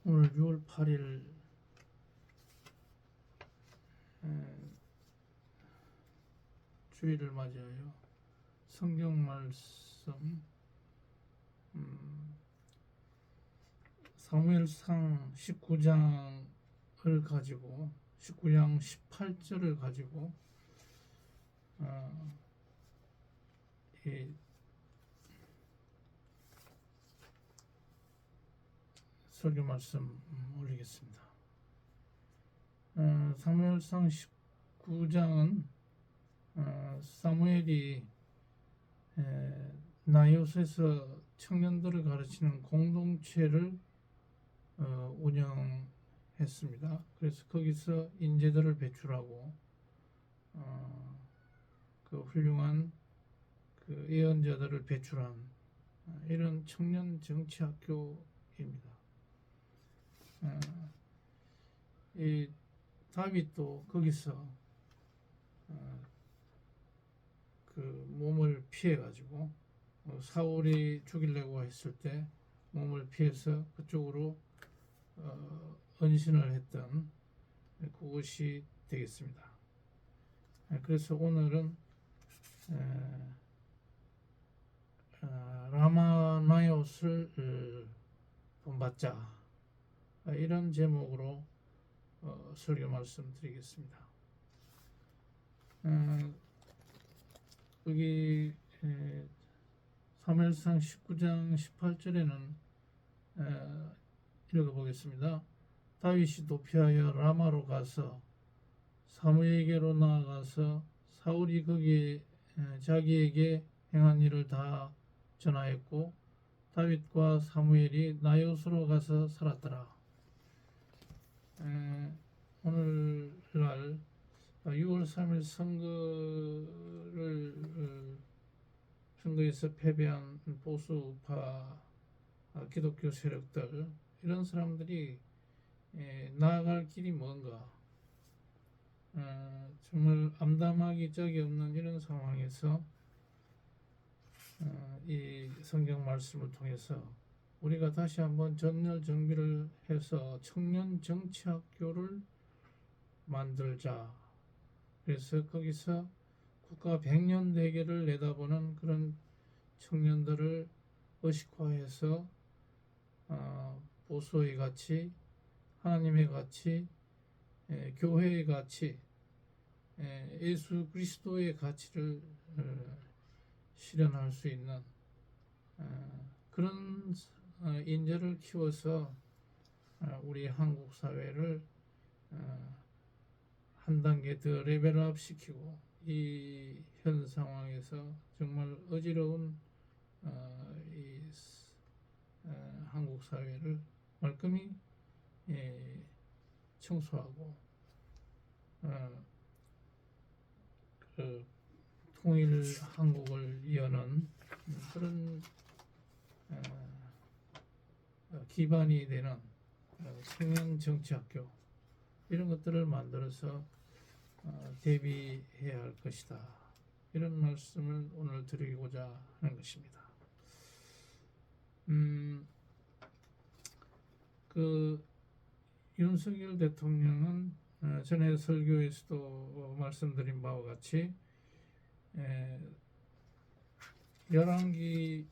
오늘 6월 8일 주일을 맞이하여 성경 말씀 사무엘상 19장을 가지고 19장 18절을 가지고 이 설교 말씀 올리겠습니다. 사무엘상 19장은 사무엘이 나요스에서 청년들을 가르치는 공동체를 운영했습니다. 그래서 거기서 인재들을 배출하고 그 훌륭한 그 예언자들을 배출한 이런 청년 정치학교입니다. 이 다윗도 거기서 그 몸을 피해 가지고 사울이 죽이려고 했을 때 몸을 피해서 그쪽으로 은신을 했던 그곳이 되겠습니다. 그래서 오늘은 라마나요스를 본받자 이런 제목으로 설교 말씀드리겠습니다. 여기 사무엘상 19장 18절에는 읽어보겠습니다. 다윗이 도피하여 라마로 가서 사무엘에게로 나아가서 사울이 거기에 자기에게 행한 일을 다 전하였고 다윗과 사무엘이 나요스로 가서 살았더라. 오늘날 6월 3일 선거에서 패배한 보수파 기독교 세력들 이런 사람들이 나아갈 길이 뭔가 정말 암담하기 짝이 없는 이런 상황에서 이 성경 말씀을 통해서 우리가 다시 한번 전열 정비를 해서 청년 정치학교를 만들자. 그래서 거기서 국가 100년 대계를 내다보는 그런 청년들을 의식화해서 보수의 가치, 하나님의 가치, 교회의 가치, 예수 그리스도의 가치를 실현할 수 있는 그런 인재를 키워서 우리 한국 사회를 한 단계 더 레벨업 시키고 이 현 상황에서 정말 어지러운 이 한국 사회를 말끔히 청소하고 그 통일 한국을 여는 그런 기반이 되는 청년 정치학교 이런 것들을 만들어서 대비해야 할 것이다. 이런 말씀을 오늘 드리고자 하는 것입니다. 그 윤석열 대통령은 전에 설교에서도 말씀드린 바와 같이 열왕기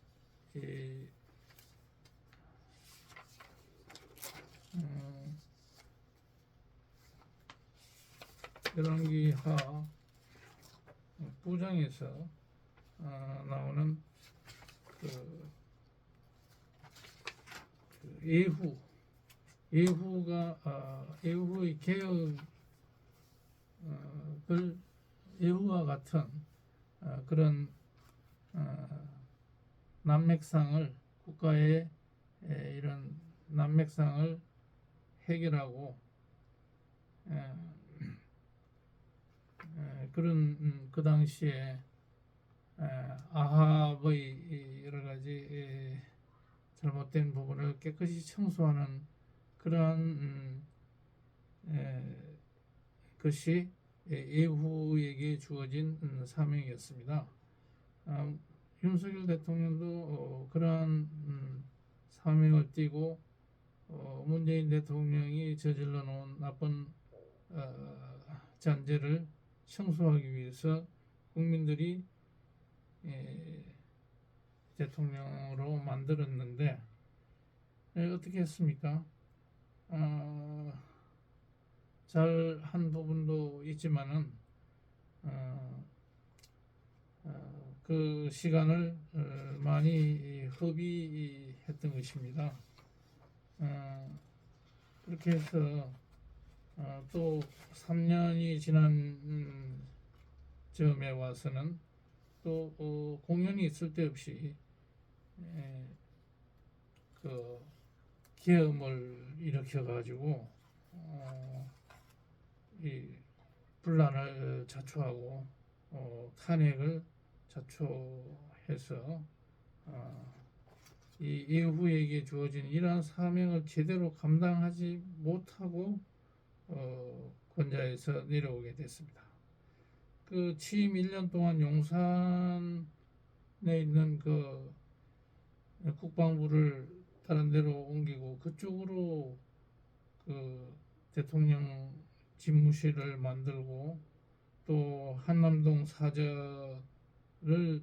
열왕기하 9장에서 나오는 그 예후의 개혁을 예후와 같은 그런 난맥상을 국가의 이런 난맥상을 해결하고 그런 그 당시에 아합의 여러 가지 잘못된 부분을 깨끗이 청소하는 그러한 것이 예후에게 주어진 사명이었습니다. 윤석열 대통령도 그러한 사명을 띠고 문재인 대통령이 저질러 놓은 나쁜 잔재를 청소하기 위해서 국민들이 대통령으로 만들었는데 어떻게 했습니까? 잘 한 부분도 있지만은 그 시간을 많이 허비했던 것입니다. 그렇게 해서 또 3년이 지난 즈음에 와서는 또 공연이 있을 데 없이 그 계엄을 일으켜 가지고 이 분란을 자초하고 탄핵을 자초해서 이 예후에게 주어진 이러한 사명을 제대로 감당하지 못하고 권좌에서 내려오게 됐습니다. 그 취임 1년 동안 용산에 있는 그 국방부를 다른 데로 옮기고 그쪽으로 그 대통령 집무실을 만들고 또 한남동 사저를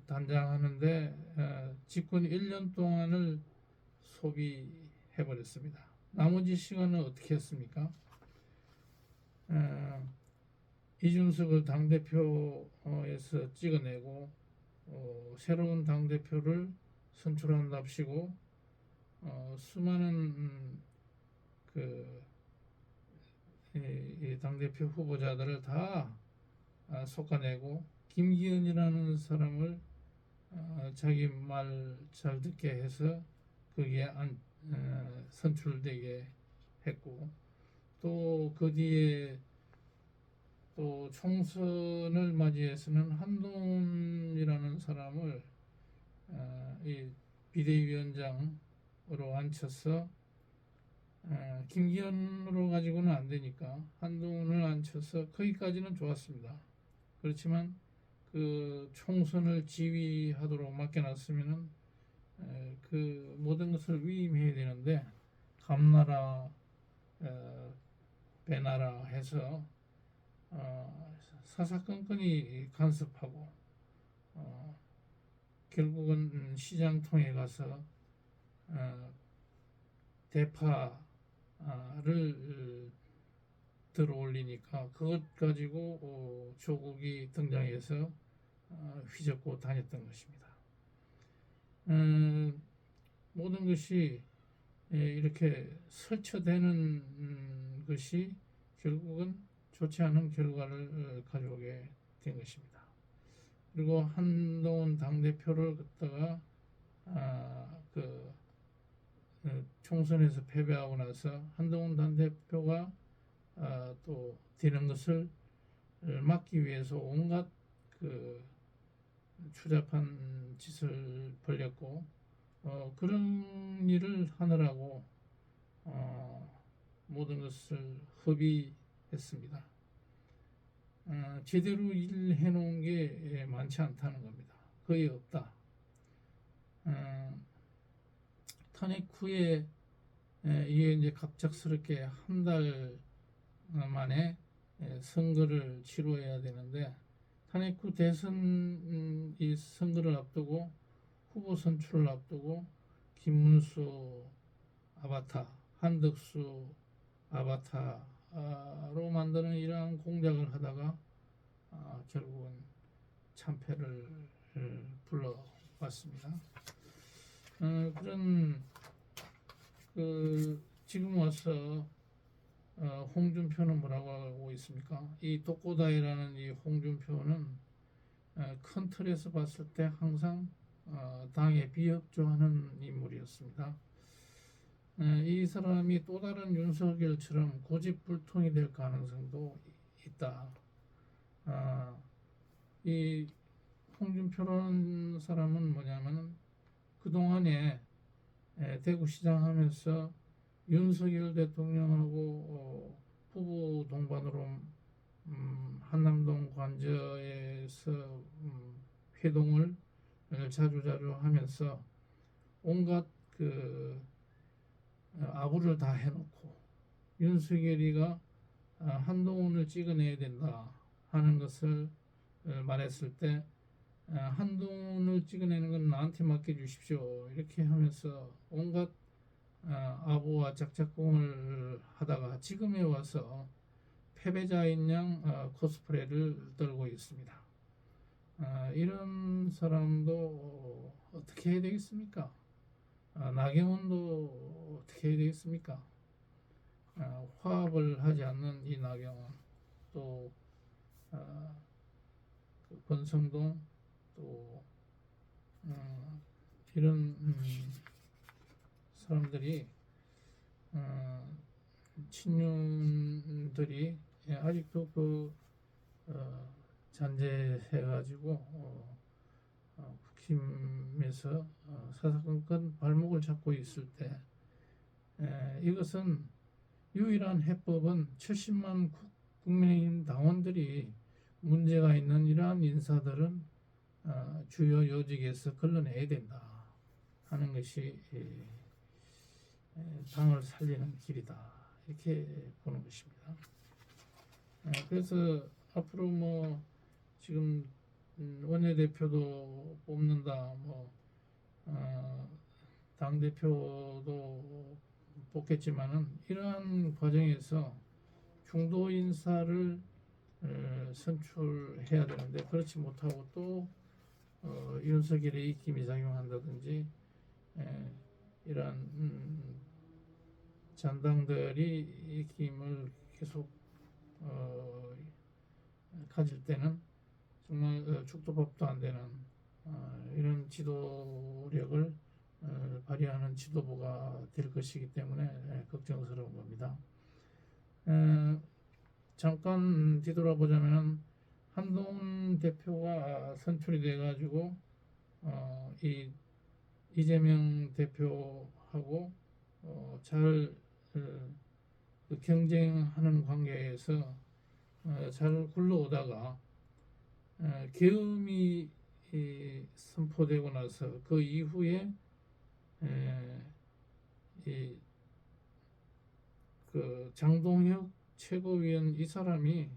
단장하는데 집권 1년 동안을 소비해버렸습니다. 나머지 시간은 어떻게 했습니까? 이준석을 당대표에서 찍어내고 새로운 당대표를 선출한답시고 수많은 이 당대표 후보자들을 다 솎아내고 김기현이라는 사람을 자기 말 잘 듣게 해서 거기에 선출되게 했고 또 그 뒤에 또 총선을 맞이해서는 한동훈이라는 사람을 이 비대위원장으로 앉혀서 김기현으로 가지고는 안 되니까 한동훈을 앉혀서 거기까지는 좋았습니다. 그렇지만 그 총선을 지휘하도록 맡겨놨으면은 그 모든 것을 위임해야 되는데 감나라 배나라 해서 사사건건이 간섭하고 결국은 시장통에 가서 대파를 들어올리니까 그것 가지고 조국이 등장해서 휘젓고 다녔던 것입니다. 모든 것이 이렇게 설쳐되는 것이 결국은 좋지 않은 결과를 가져오게 된 것입니다. 그리고 한동훈 당대표를 갖다가 총선에서 패배하고 나서 한동훈 당대표가 또 되는 것을 막기 위해서 온갖 그 추잡한 짓을 벌였고 그런 일을 하느라고 모든 것을 허비했습니다. 제대로 일해 놓은 게 많지 않다는 겁니다. 거의 없다. 탄핵 후에 이게 이제 갑작스럽게 한 달 만에 선거를 치러야 되는데 탄핵 후 대선 이 선거를 앞두고 후보 선출을 앞두고 김문수 아바타, 한덕수 아바타로 만드는 이러한 공작을 하다가 결국은 참패를 불러왔습니다. 그런 지금 와서 홍준표는 뭐라고 하고 있습니까? 이 독고다이라는 이 홍준표는 큰 틀에서 봤을 때 항상 당에 비협조하는 인물이었습니다. 이 사람이 또 다른 윤석열처럼 고집불통이 될 가능성도 있다. 이 홍준표라는 사람은 뭐냐면은 그동안에 대구시장 하면서 윤석열 대통령하고 후보 동반으로 한남동 관저에서 회동을 자주자주 하면서 온갖 그 아부를 다 해놓고 윤석열이가 한동훈을 찍어내야 된다 하는 것을 말했을 때 한동훈을 찍어내는 건 나한테 맡겨주십시오 이렇게 하면서 온갖 아부와 짝짝꿍을 하다가 지금에 와서 패배자인 양 코스프레를 떨고 있습니다. 이런 사람도 어떻게 해야 되겠습니까? 나경원도 어떻게 해야 되겠습니까? 화합을 하지 않는 이 나경원, 또 그 권성동, 또 이런 사람들이 친윤들이 아직도 그 잔재해가지고 국힘에서 사사건건 발목을 잡고 있을 때 이것은 유일한 해법은 70만 국민의힘 당원들이 문제가 있는 이러한 인사들은 주요 요직에서 걸러내야 된다 하는 것이 당을 살리는 길이다 이렇게 보는 것입니다. 그래서 앞으로 뭐 지금 원내대표도 뽑는다 당 대표도 뽑겠지만은 이러한 과정에서 중도 인사를 선출해야 되는데 그렇지 못하고 또 윤석열의 입김이 작용한다든지 이러한 잔당들이 입김을 계속 가질 때는 정말 죽도 밥도 안 되는 이런 지도력을 발휘하는 지도부가 될 것이기 때문에 걱정스러운 겁니다. 잠깐 뒤돌아보자면 한동훈 대표가 선출이 돼가지고 이재명 대표하고 잘 경쟁하는 관계에서 잘 굴러오다가 계엄이 선포되고 나서 그 이후에 그 장동혁 최고위원 이 사람이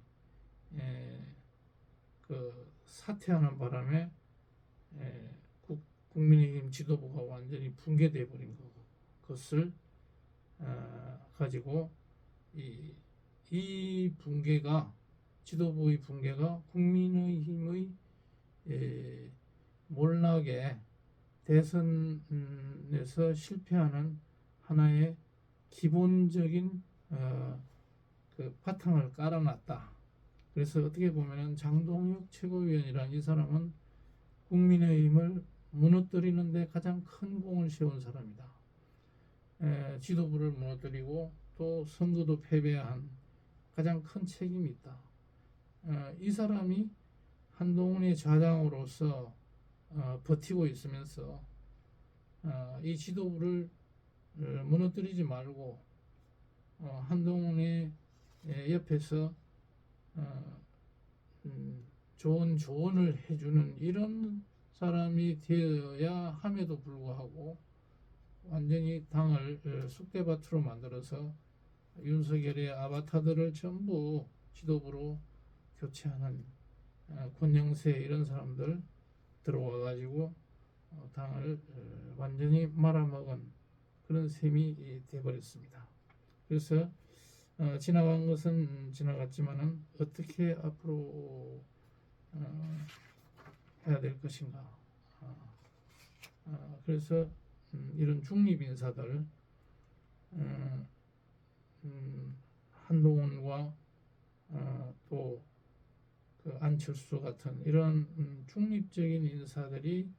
그 사퇴하는 바람에 국민의힘 지도부가 완전히 붕괴돼 버린 것을 가지고 이 붕괴가 지도부의 붕괴가 국민의힘의 몰락에 대선에서 실패하는 하나의 기본적인 그 바탕을 깔아놨다. 그래서 어떻게 보면은 장동혁 최고위원이라는 이 사람은 국민의힘을 무너뜨리는데 가장 큰 공을 세운 사람이다. 지도부를 무너뜨리고 또 선거도 패배한 가장 큰 책임이 있다. 이 사람이 한동훈의 좌장으로서 버티고 있으면서 이 지도부를 무너뜨리지 말고 한동훈의 옆에서 좋은 조언을 해주는 이런 사람이 되어야 함에도 불구하고 완전히 당을 쑥대밭으로 만들어서 윤석열의 아바타들을 전부 지도부로 교체하는 권영세 이런 사람들 들어와가지고 당을 완전히 말아먹은 그런 셈이 돼버렸습니다. 그래서 지나간 것은 지나갔지만은 어떻게 앞으로 해야 될 것인가. 그래서 이런 중립 인사들 한동훈과 또 그 안철수 같은 이런 중립적인 인사들이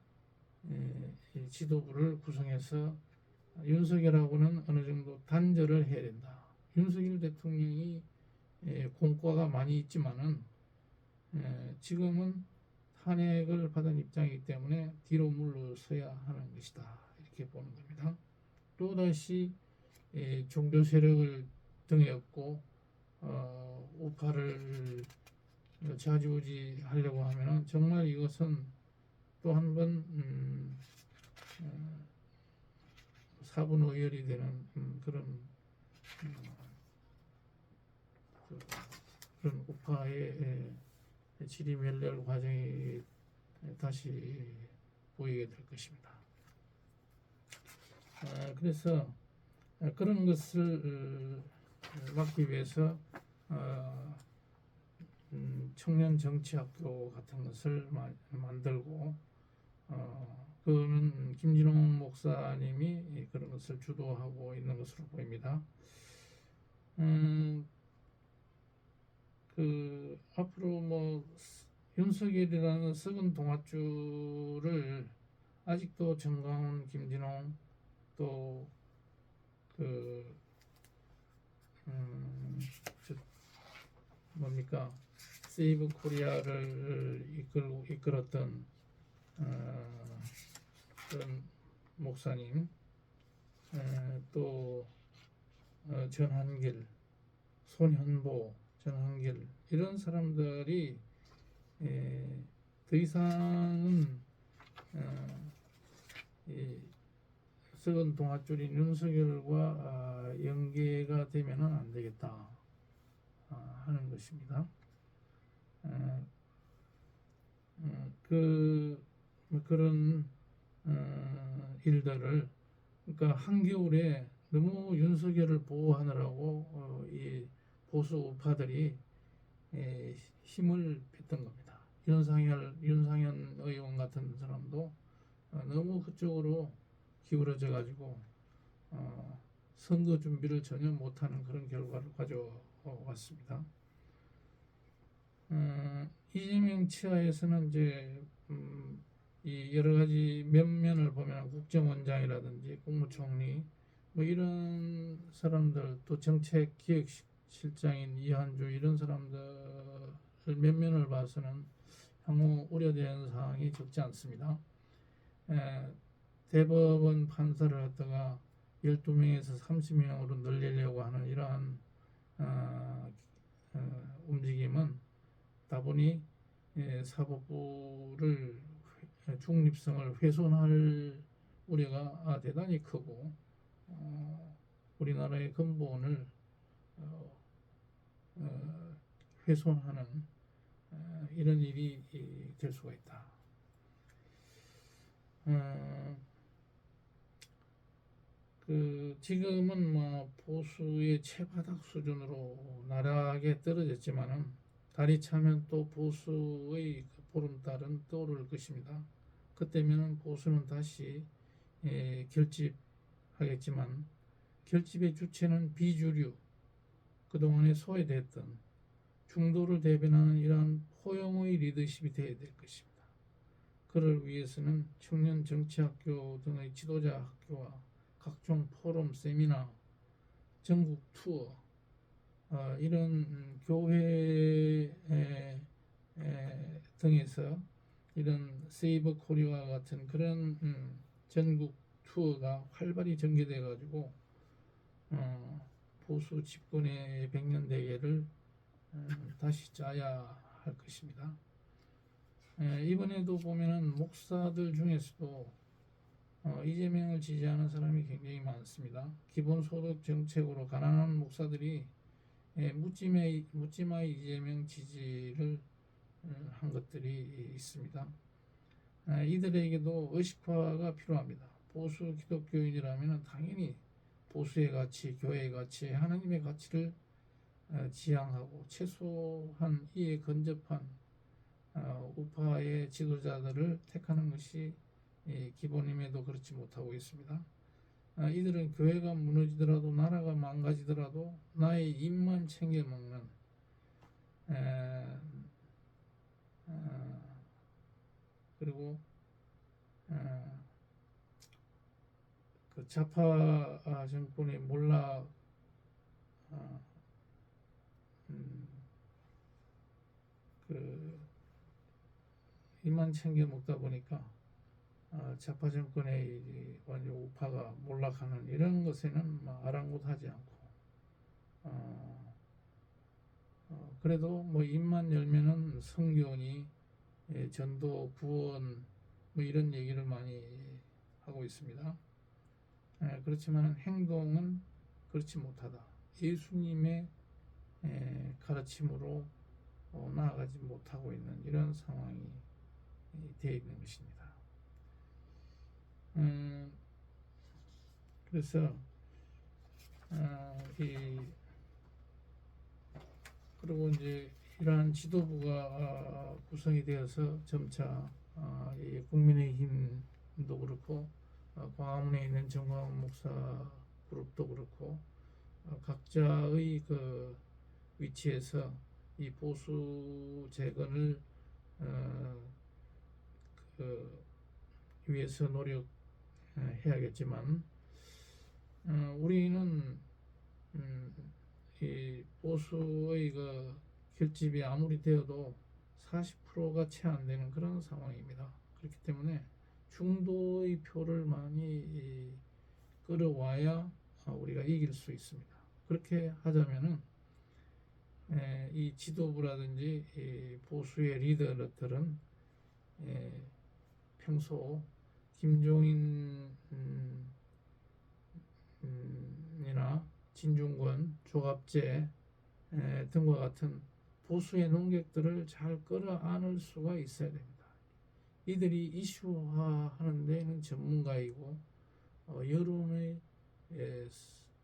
지도부를 구성해서 윤석열하고는 어느 정도 단절을 해야 된다. 윤석열 대통령이 공과가 많이 있지만은 지금은 탄핵을 받은 입장이기 때문에 뒤로 물러서야 하는 것이다. 이렇게 보는 겁니다. 또다시 종교 세력을 등에 업고 우파를 좌지우지하려고 하면은 정말 이것은 또 한 번 사분오열이 되는 그런 목사의 지리멸렬 과정이 다시 보이게 될 것입니다. 그래서 그런 것을 막기 위해서 청년 정치학교 같은 것을 만들고 그거는 김진홍 목사님이 그런 것을 주도하고 있는 것으로 보입니다. 앞으로 뭐 윤석열이라는 썩은 동아줄을 아직도 정광훈, 김진홍 또 세이브 코리아를 이끌었던 그런 목사님, 또 전한길, 손현보, 전한길 이런 사람들이 더 이상은 이 썩은 동아줄인 윤석열과 연계가 되면은 안 되겠다 하는 것입니다. 그런 일들을 그러니까 한겨울에 너무 윤석열을 보호하느라고 이 보수 우파들이 힘을 뺐던 겁니다. 윤상현 의원 같은 사람도 너무 그쪽으로 기울어져 가지고 선거 준비를 전혀 못하는 그런 결과를 가져왔습니다. 이재명 치하에서는 이제 이 여러 가지 면면을 보면 국정원장이라든지 국무총리 뭐 이런 사람들 또 정책기획실장인 이한주 이런 사람들 면면을 봐서는 향후 우려되는 사항이 적지 않습니다. 대법원 판사를 갖다가 12명에서 30명으로 늘리려고 하는 이러한 움직임은 다분히 사법부를 중립성을 훼손할 우려가 대단히 크고 우리나라의 근본을 훼손하는 이런 일이 될 수가 있다. 지금은 뭐 보수의 최바닥 수준으로 나락에 떨어졌지만은 달이 차면 또 보수의 보름달은 떠오를 것입니다. 그때면은 보수는 다시 결집하겠지만 결집의 주체는 비주류, 그동안에 소외됐던 중도를 대변하는 이러한 포용의 리더십이 되어야 될 것입니다. 그를 위해서는 청년 정치학교 등의 지도자 학교와 각종 포럼, 세미나, 전국 투어 이런 교회 등에서 이런 세이버 코리아 같은 그런 전국 투어가 활발히 전개돼 가지고 보수 집권의 백년대계를 다시 짜야 할 것입니다. 이번에도 보면은 목사들 중에서도 이재명을 지지하는 사람이 굉장히 많습니다. 기본소득 정책으로 가난한 목사들이 묻지마 이재명 지지를 한 것들이 있습니다. 이들에게도 의식화가 필요합니다. 보수 기독교인이라면 당연히 보수의 가치, 교회의 가치, 하나님의 가치를 지향하고 최소한 이에 근접한 우파의 지도자들을 택하는 것이 기본임에도 그렇지 못하고 있습니다. 이들은 교회가 무너지더라도 나라가 망가지더라도 나의 입만 챙겨 먹는 그리고 그 좌파 정권이 몰라 입만 챙겨 먹다 보니까 좌파 정권의 완전 우파가 몰락하는 이런 것에는 아랑곳하지 않고 그래도 뭐 입만 열면은 성교니 전도 구원 뭐 이런 얘기를 많이 하고 있습니다. 그렇지만 행동은 그렇지 못하다. 예수님의 가르침으로 나아가지 못하고 있는 이런 상황이 되어 있는 것입니다. 그래서 그리고 이제 이러한 지도부가 구성이 되어서 점차 이 국민의힘도 그렇고 광화문에 있는 정광훈 목사 그룹도 그렇고 각자의 그 위치에서 이 보수 재건을 그 위해서 노력해야겠지만 우리는 이 보수의 그 결집이 아무리 되어도 40%가 채 안 되는 그런 상황입니다. 그렇기 때문에 중도의 표를 많이 끌어와야 우리가 이길 수 있습니다. 그렇게 하자면은 이 지도부라든지 이 보수의 리더들은 평소 김종인 이나 진중권, 조갑재 등과 같은 보수의 논객들을 잘 끌어안을 수가 있어야 됩니다. 이들이 이슈화하는 데는 전문가이고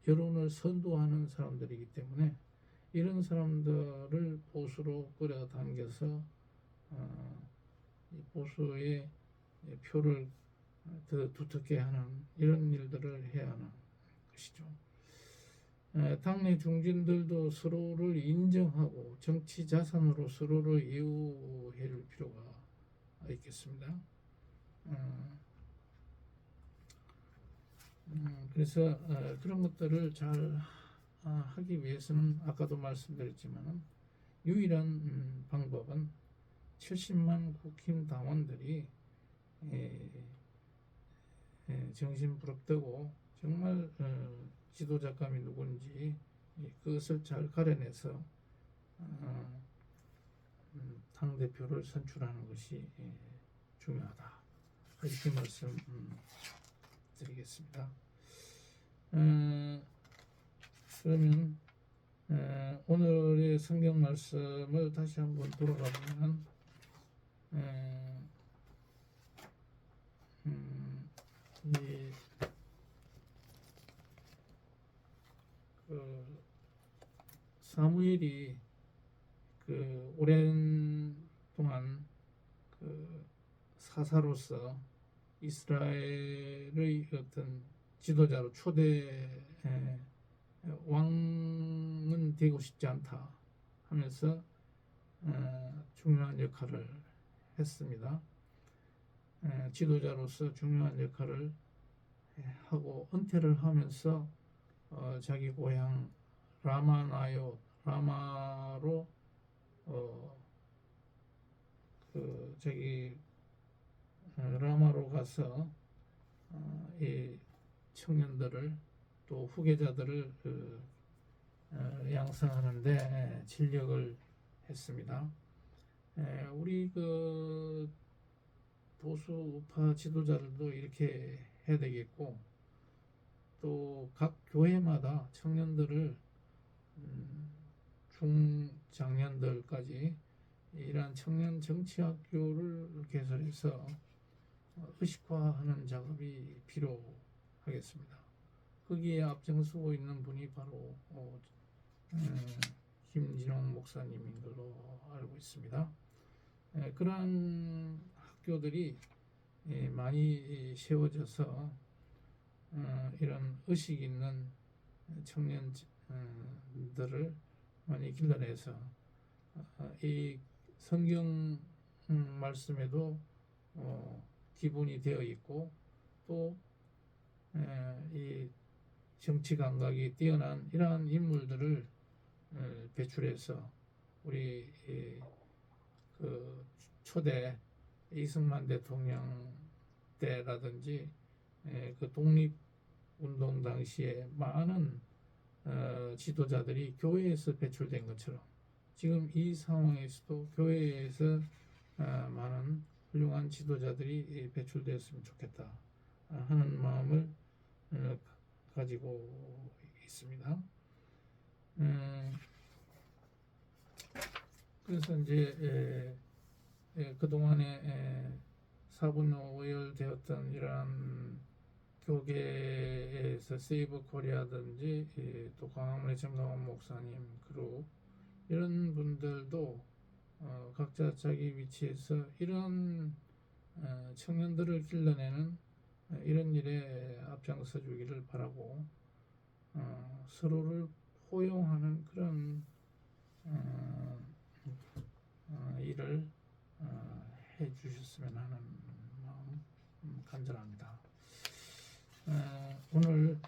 여론을 선도하는 사람들이기 때문에 이런 사람들을 보수로 끌어당겨서 보수의 표를 더 두텁게 하는 이런 일들을 해야 하는 것이죠. 당내 중진들도 서로를 인정하고 정치 자산으로 서로를 이해해 줄 필요가 있겠습니다. 그래서 그런 것들을 잘 하기 위해서는 아까도 말씀드렸지만 유일한 방법은 70만 국힘 당원들이 정신부릅뜨고 정말 지도자감이 누군지 그것을 잘 가려내서 당대표를 선출하는 것이 중요하다. 이렇게 말씀드리겠습니다. 그러면 오늘의 성경 말씀을 다시 한번 돌아가 보면 사무엘이 그 오랜 동안 그 사사로서 이스라엘의 어떤 지도자로 초대 왕은 되고 싶지 않다 하면서 중요한 역할을 했습니다. 지도자로서 중요한 역할을 하고 은퇴를 하면서 자기 고향 라마로 라마로 가서 이 청년들을 또 후계자들을 양성하는데 진력을 했습니다. 우리 그 보수 우파 지도자들도 이렇게 해야 되겠고 또 각 교회마다 청년들을 중장년들까지 이러한 청년 정치학교를 개설해서 의식화하는 작업이 필요하겠습니다. 거기에 앞장서고 있는 분이 바로 김진홍 목사님인 걸로 알고 있습니다. 그러한 학교들이 많이 세워져서 이런 의식 있는 청년들을 많이 길러내서 이 성경 말씀에도 기본이 되어 있고 또 이 정치 감각이 뛰어난 이러한 인물들을 배출해서 우리 그 초대 이승만 대통령 때라든지 그 독립운동 당시에 많은 지도자들이 교회에서 배출된 것처럼 지금 이 상황에서도 교회에서 많은 훌륭한 지도자들이 배출되었으면 좋겠다 하는 마음을 가지고 있습니다. 그래서 이제 그동안에 사분요 오열되었던 이러한 교계에서 세이브 코리아든지 또 광화문의 정동원 목사님 그룹 이런 분들도 각자 자기 위치에서 이런 청년들을 길러내는 이런 일에 앞장서 주기를 바라고 서로를 포용하는 그런 일을 해 주셨으면 하는 마음 간절합니다. 오늘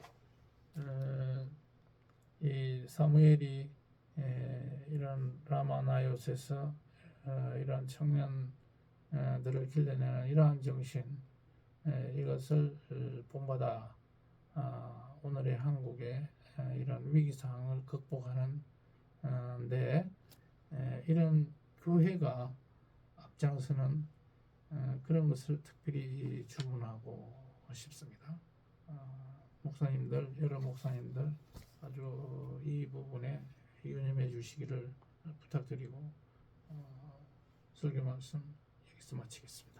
이 사무엘이 이런 라마나요스에서 이러한 청년들을 길러내는 이러한 정신 이것을 본받아 오늘의 한국의 이런 위기 상황을 극복하는 데 이런 교회가 앞장서는 그런 것을 특별히 주문하고 싶습니다. 목사님들, 여러 목사님들 아주 이 부분에 유념해 주시기를 부탁드리고 설교 말씀 여기서 마치겠습니다.